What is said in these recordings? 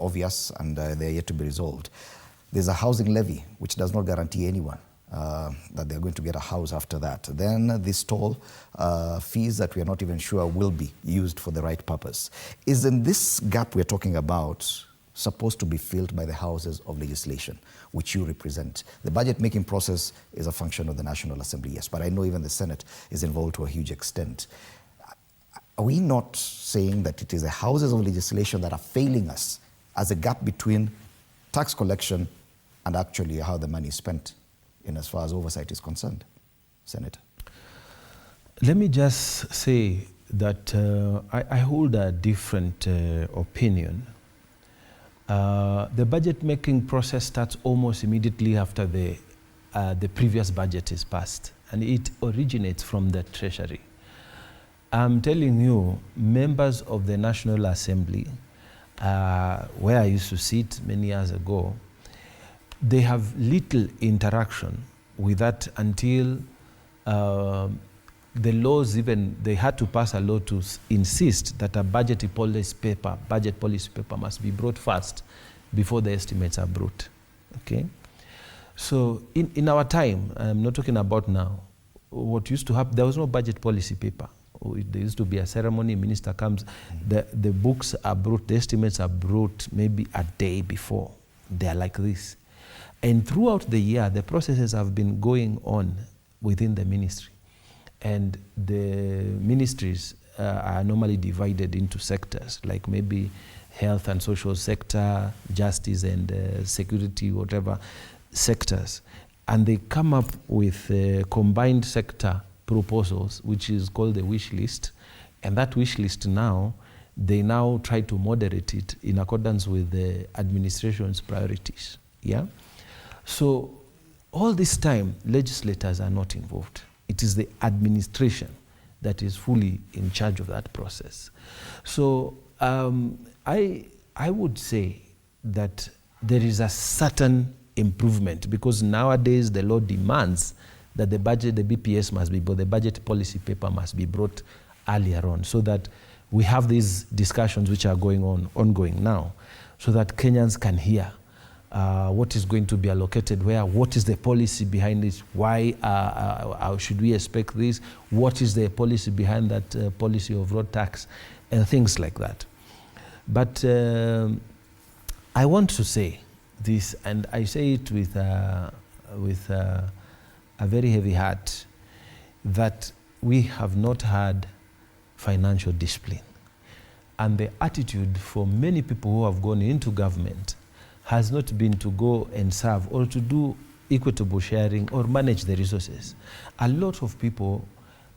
obvious and they're yet to be resolved. There's a housing levy, which does not guarantee anyone that they're going to get a house after that. Then these toll fees that we are not even sure will be used for the right purpose. Isn't this gap we're talking about supposed to be filled by the houses of legislation, which you represent? The budget-making process is a function of the National Assembly, yes, but I know even the Senate is involved to a huge extent. Are we not saying that it is the houses of legislation that are failing us as a gap between tax collection and actually how the money is spent in as far as oversight is concerned, Senator? Let me just say that I hold a different opinion. The budget-making process starts almost immediately after the previous budget is passed, and it originates from the treasury. I'm telling you, members of the National Assembly, where I used to sit many years ago, they have little interaction with that until the laws, even they had to pass a law to insist that a budget policy paper must be brought first before the estimates are brought. Okay? So in our time, I'm not talking about now, what used to happen, there was no budget policy paper. There used to be a ceremony, minister comes, the books are brought, the estimates are brought maybe a day before. They are like this. And throughout the year, the processes have been going on within the ministry. And the ministries are normally divided into sectors, like maybe health and social sector, justice and security, whatever sectors. And they come up with combined sector proposals, which is called the wish list. And that wish list now, they now try to moderate it in accordance with the administration's priorities. Yeah? So all this time, legislators are not involved. It is the administration that is fully in charge of that process. So I would say that there is a certain improvement, because nowadays the law demands that the budget, the BPS must be, but the budget policy paper must be brought earlier on, so that we have these discussions which are ongoing now, so that Kenyans can hear what is going to be allocated where, what is the policy behind this, why should we expect this, what is the policy behind that policy of road tax, and things like that. But I want to say this, and I say it with a very heavy heart, that we have not had financial discipline. And the attitude for many people who have gone into government has not been to go and serve or to do equitable sharing or manage the resources. A lot of people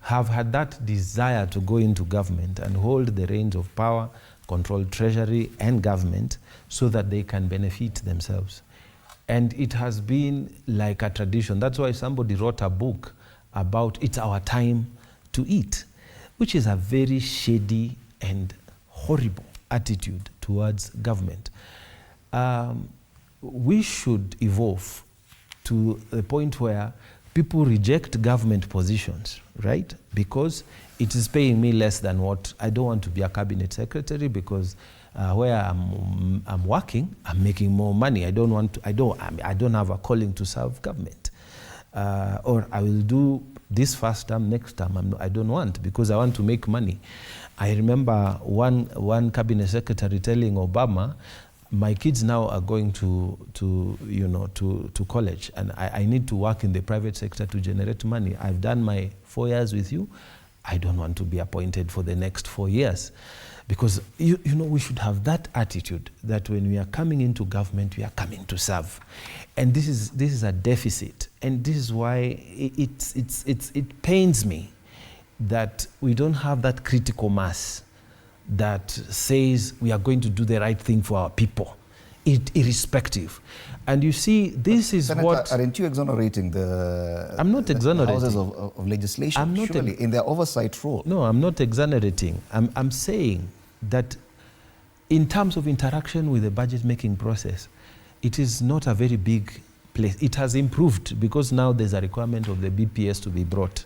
have had that desire to go into government and hold the reins of power, control treasury and government, so that they can benefit themselves. And it has been like a tradition. That's why somebody wrote a book about "It's Our Time to Eat," which is a very shady and horrible attitude towards government. We should evolve to the point where people reject government positions, right? Because it is paying me less than what, I don't want to be a cabinet secretary because where I'm working, I'm making more money. I don't have a calling to serve government. Or I will do this first term, next term, I don't want, because I want to make money. I remember one cabinet secretary telling Obama, my kids now are going to college, and I need to work in the private sector to generate money. I've done my 4 years with you. I don't want to be appointed for the next 4 years. Because we should have that attitude that when we are coming into government, we are coming to serve. And this is a deficit. And this is why it pains me that we don't have that critical mass that says we are going to do the right thing for our people, irrespective. And you see, this is Senator, what... Aren't you exonerating the... I'm not exonerating. ...houses of legislation, I'm not surely, in their oversight role? No, I'm not exonerating. I'm saying that in terms of interaction with the budget-making process, it is not a very big place. It has improved because now there's a requirement of the BPS to be brought.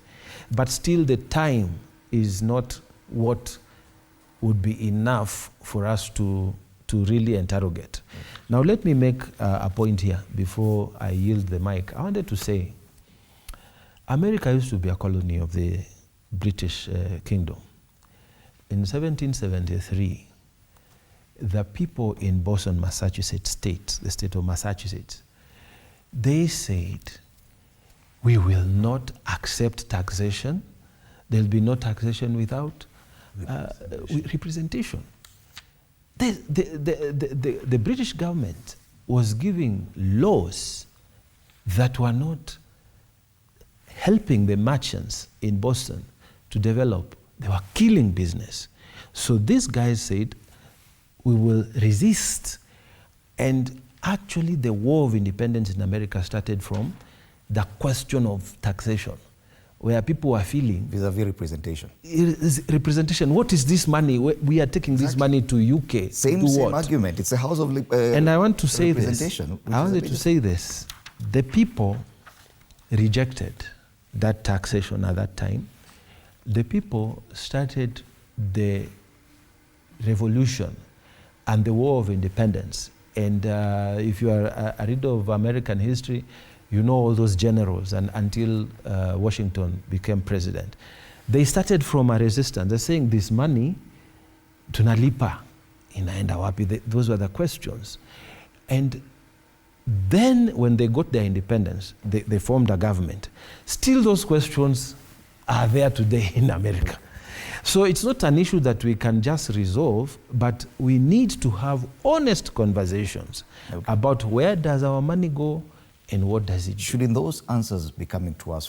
But still the time is not what would be enough for us to to really interrogate. Now let me make a point here before I yield the mic. I wanted to say, America used to be a colony of the British Kingdom. In 1773, the people in Boston, Massachusetts state, the state of Massachusetts, they said, we will not accept taxation. There'll be no taxation without representation. The British government was giving laws that were not helping the merchants in Boston to develop. They were killing business. So these guys said, we will resist. And actually the War of Independence in America started from the question of taxation, where people were feeling vis-a-vis representation. Representation. What is this money? We are taking this money to UK. Same argument. It's a house of and I want to say this. I wanted to say this. The people rejected that taxation at that time. The people started the revolution and the War of Independence. And if you are a reader of American history, you know all those generals, and until Washington became president. They started from a resistance. They're saying this money, tunalipa, inaenda wapi? Those were the questions. And then when they got their independence, they formed a government. Still those questions are there today in America. So it's not an issue that we can just resolve, but we need to have honest conversations about where does our money go, and what does it do? Shouldn't those answers be coming to us